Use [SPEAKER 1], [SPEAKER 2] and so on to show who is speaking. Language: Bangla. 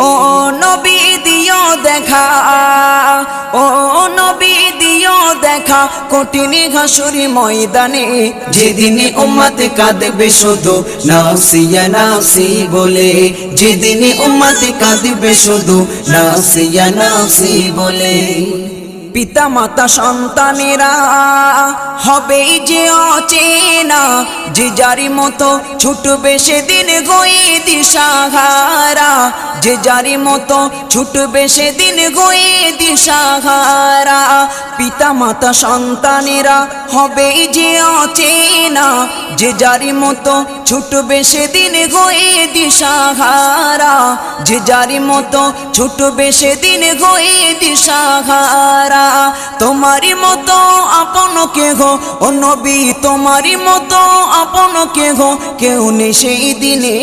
[SPEAKER 1] ও নবী দিও দেখা, ও নবী দিও দেখা কঠিন হাসুরি ময়দানে, যেদিনে উম্মত কাঁদবে শুধু নাফসি ইয়া নাফসি বলে, যেদিনে উম্মত কাঁদবে শুধু নাফসি ইয়া নাফসি বলে। পিতা মাতা সন্তানেরা হবে যে অচেনা, যে যারি মতো ছুটবে সেদিন গয়ে দিশাহারা, যে যারি মতো ছুটবে সেদিন গয়ে দিশাহারা। পিতা মাতা সন্তানেরা হবে যে অচেনা, যে যারি মতো ছুটবে সেদিন গয়ে দিশাহারা, যে যারি মতো ছুটবে সেদিন গয়ে দিশাহারা। তোমারি মতো আপন কেহ ও নবী, তোমারি মতো আপন কেহ কেউ নেই সেই দিনে।